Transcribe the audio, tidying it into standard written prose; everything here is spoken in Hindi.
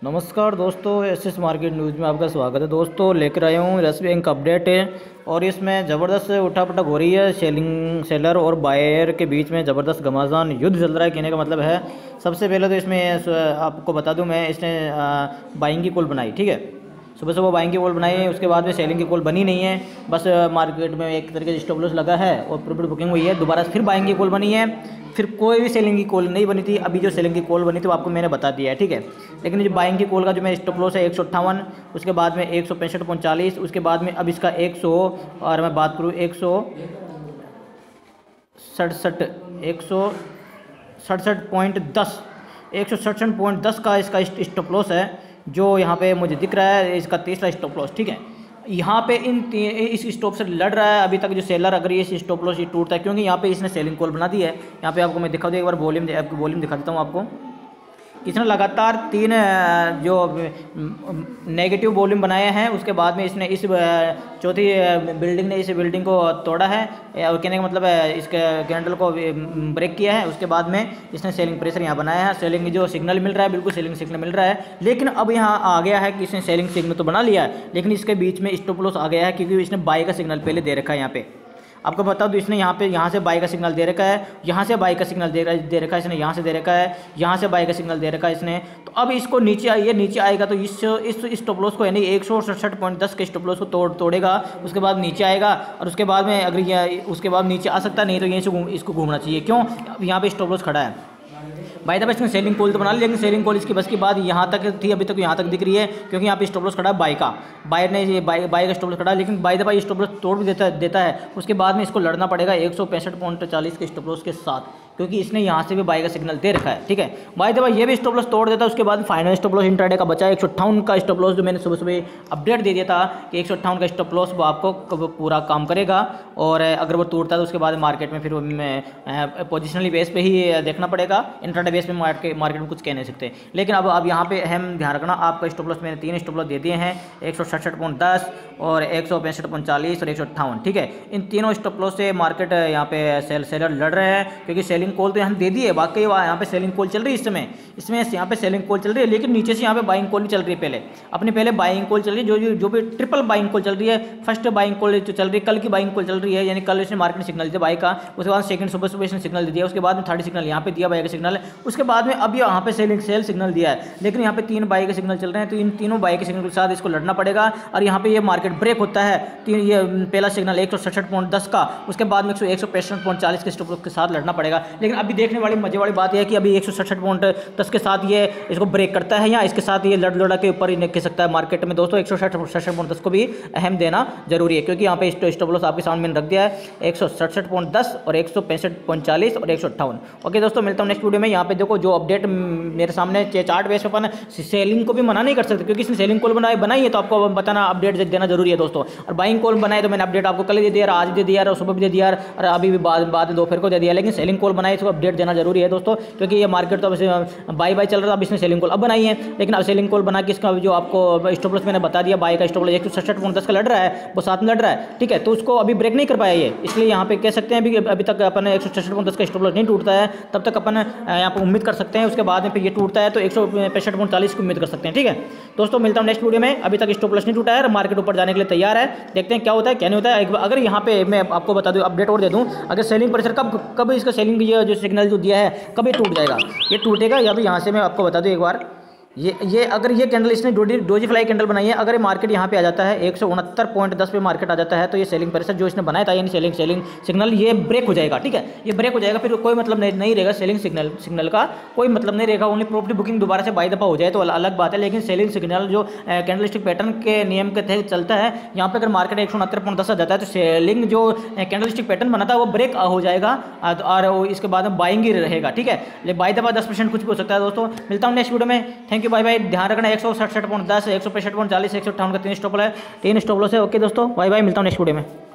नमस्कार दोस्तों, एसएस मार्केट न्यूज़ में आपका स्वागत है। दोस्तों लेकर आया हूँ यस बैंक अपडेट है और इसमें ज़बरदस्त उठापटक हो रही है। सेलर और बायर के बीच में ज़बरदस्त घमासान युद्ध चल रहा है, कहने का मतलब है। सबसे पहले तो इसमें आपको बता दूं, मैं इसने बाइंग की कॉल बनाई, ठीक है। सुबह सुबह बाइंग की कॉल बनाई है, उसके बाद में सेलिंग की कॉल बनी नहीं है। बस मार्केट में एक तरीके से स्टॉप लॉस लगा है और प्रॉफिट बुकिंग हुई है। दोबारा फिर बाइंग की कॉल बनी है, फिर कोई भी सेलिंग की कॉल नहीं बनी थी। अभी जो सेलिंग की कॉल बनी थी वो आपको मैंने बता दिया है, ठीक है। लेकिन जो बाइंग की कॉल का जो मेरा स्टॉप लॉस है 158, उसके बाद में 165.40, उसके बाद में अब इसका 100 और मैं बात करूँ 167.10 का इसका स्टॉप लॉस है, जो यहाँ पे मुझे दिख रहा है। इसका तीसरा स्टॉप लॉस, ठीक है। यहाँ पे इस स्टॉप से लड़ रहा है अभी तक जो सेलर। अगर ये स्टॉप लॉस ये टूटता है, क्योंकि यहाँ पे इसने सेलिंग कॉल बना दी है। यहाँ पे आपको मैं दिखा दूँ एक बार, वॉल्यूम दिखा देता हूँ आपको। इसने लगातार 3 जो नेगेटिव वॉल्यूम बनाए हैं, उसके बाद में इसने इस चौथी बिल्डिंग ने इस बिल्डिंग को तोड़ा है, और कहने का मतलब है इसके कैंडल को ब्रेक किया है। उसके बाद में इसने सेलिंग प्रेशर यहाँ बनाया है। सेलिंग जो सिग्नल मिल रहा है, बिल्कुल सेलिंग सिग्नल मिल रहा है। लेकिन अब यहाँ आ गया है कि इसने सेलिंग सिग्नल तो बना लिया है, लेकिन इसके बीच में स्टॉप लॉस आ गया है, क्योंकि इसने बाई का सिग्नल पहले दे रखा है। यहाँ पे आपको बता दूं, इसने यहाँ से बाई का सिग्नल दे रखा है, यहाँ से बाई का सिग्नल दे रखा है इसने, यहाँ से दे रखा है, यहाँ से बाई का सिग्नल दे रखा है इसने। तो अब इसको नीचे आएगा तो इस स्टॉप लॉस को, यानी 167.10 के स्टॉप लॉस को तोड़ेगा। उसके बाद नीचे आएगा और उसके बाद में अगर उसके बाद नीचे आ सकता नहीं तो यहीं से इसको घूमना चाहिए। क्यों? अब यहाँ पे स्टॉप लॉस खड़ा है। भाई दबा इसने सेलिंग कॉल तो बना ली, लेकिन सेलिंग कॉल इसकी बस की बात यहाँ तक थी, अभी तक यहाँ तक दिख रही है, क्योंकि यहाँ पे स्टॉप लॉस खड़ा है बाई का। बायर ने ये बाई का स्टॉप लॉस खड़ा है, लेकिन बाई दबा स्टॉप लॉस तोड़ भी देता है। उसके बाद में इसको लड़ना पड़ेगा 165.40 के स्टॉप लॉस के साथ, क्योंकि इसने यहाँ से भी बाई का सिग्नल दे रखा है, ठीक है। बाई दबा ये भी स्टॉप लॉस तोड़ देता है। उसके बाद फाइनल स्टॉप लॉस इंट्राडे का बचा है 158 का स्टॉप लॉस, जो मैंने सुबह सुबह अपडेट दे दिया था कि 158 का स्टॉप लॉस वो आपको पूरा काम करेगा। और अगर वो टूटता है तो उसके बाद मार्केट में फिर पोजिशनली बेस पे ही देखना पड़ेगा, इंट्राडे बेस पे मार्केट में कुछ कह नहीं सकते। लेकिन अब यहाँ पे अहम ध्यान रखना, आपका स्टॉप लॉस मैंने 3 स्टॉप लॉस दे दिए हैं, 167.10 और 165.40 और 158, ठीक है। इन तीनों स्टॉप लॉस से मार्केट यहाँ पे सेलर लड़ रहे हैं, क्योंकि सेलिंग कॉल तो यहाँ दे दी है। वाकई यहाँ पे सेलिंग कॉल चल रही है इसमें यहाँ पे सेलिंग कॉल चल रही है, लेकिन नीचे से यहाँ पे बाइंग कॉल नहीं चल रही है। पहले बाइंग कॉल चल रही है, जो भी ट्रिपल बाइंग कॉल चल रही है। फर्स्ट बाइंग कॉल जो चल रही है, कल की बाइंग कॉल चल रही है, यानी कल इसने मार्केट में सिग्नल दिया बाई का। उसके बाद सेकंड सुबह इसने सिग्नल दिया, उसके बाद में थर्ड सिग्नल यहाँ पे दिया बाई का सिग्नल। उसके बाद में अब यहाँ पे सेल सिग्नल दिया है, लेकिन यहाँ पे 3 बाई के सिग्नल चल रहे हैं। तो इन तीनों बाई के सिग्नल के साथ इसको लड़ना पड़ेगा। और यहाँ पे ये मार्केट ब्रेक होता है, ये पहला सिग्नल 167.10 का, उसके बाद में 165.40 के स्टॉप लॉस के साथ लड़ना पड़ेगा। लेकिन अभी देखने वाली मजे वाली बात यह है कि अभी 167.10 के साथ ये इसको ब्रेक करता है, या इसके साथ ये लड़ा के ऊपर ही निकल सकता है मार्केट में। दोस्तों 167.10 को भी अहम देना जरूरी है, क्योंकि यहाँ पे स्टॉप लॉस आपके सामने मैंने रख दिया है 167.10 और 165.40 और 158। ओके दोस्तों, मिलता हूँ नेक्स्ट वीडियो में। यहाँ पे देखो जो अपडेट मेरे सामने चार्ट बेस पे अपन सेलिंग को भी मना नहीं कर सकते, क्योंकि इसने सेलिंग कॉल बनाई है, तो आपको बताना अपडेट देना जरूरी है दोस्तों। और बाइंग कॉल बनाए तो मैंने अपडेट आपको कल दे दिया, आज दे दिया, और सुबह भी दे दिया, और अभी भी बाद दोपहर को दे दिया। लेकिन सेलिंग कॉल बनाई तो अपडेट देना जरूरी है दोस्तों, क्योंकि ये मार्केट तो अब बाई चल रहा था। अब इसने सेलिंग कॉल अब बनाई है, लेकिन अब सेलिंग कॉल बना के इसका जो आपको स्टॉप लॉस मैंने बता दिया, बाई का स्टॉप लॉस 167.10 का लड़ रहा है, वो साथ में लड़ रहा है, ठीक है। तो उसको अभी ब्रेक नहीं कर पाया ये, इसलिए यहाँ पे कह सकते हैं अभी तक अपन 167.10 का स्टॉप लॉस नहीं टूटता है, तब तक अपन यहाँ पर उम्मीद कर सकते हैं। उसके बाद में फिर ये टूटता है तो 165.40 की उम्मीद कर सकते हैं, ठीक है दोस्तों। मिलता हूँ नेक्स्ट वीडियो में। अभी तक स्टॉप लॉस नहीं टूटा है, मार्केट ऊपर जाने के लिए तैयार है। देखते हैं क्या होता है क्या नहीं होता है। अगर यहाँ पे मैं आपको बता दूँ, अपडेट और दे दूँ, अगर सेलिंग प्रेशर कब इसका सेलिंग जो सिग्नल जो दिया है कब ये टूट जाएगा, ये टूटेगा या तो यहाँ से मैं आपको बता दूँ एक बार, ये अगर ये कैंडल इसने डोजी फ्लाई कैंडल बनाई है, अगर ये मार्केट यहाँ पे आ जाता है 169.10 पे मार्केट आ जाता है, तो ये सेलिंग प्रेशर जो इसने बनाया था, यानी सेलिंग सिग्नल ये ब्रेक हो जाएगा, ठीक है। ये ब्रेक हो जाएगा, फिर कोई मतलब नहीं रहेगा सेलिंग सिग्नल का, कोई मतलब नहीं रहेगा। ओनली प्रॉफिट बुकिंग दोबारा से बाई दफा हो जाए तो अलग बात है, लेकिन सेलिंग सिग्नल जो कैंडलस्टिक पैटर्न के नियम के तहत चलता है, यहाँ पे अगर मार्केट 169.10 आ जाता है तो सेलिंग जो कैंडलस्टिक पैटर्न बना था वो ब्रेक हो जाएगा, और इसके बाद में बाइंग ही रहेगा, ठीक है। लेकिन बाई दफा 10% कुछ भी हो सकता है दोस्तों। मिलता हूँ नेक्स्ट वीडियो में। Thank you, bye bye. ध्यान रखना 167.10, 165.40, 158 का 3 स्टॉप लॉस है। ओके दोस्तों, बाय बाय, मिलता हूँ नेक्स्ट वीडियो में।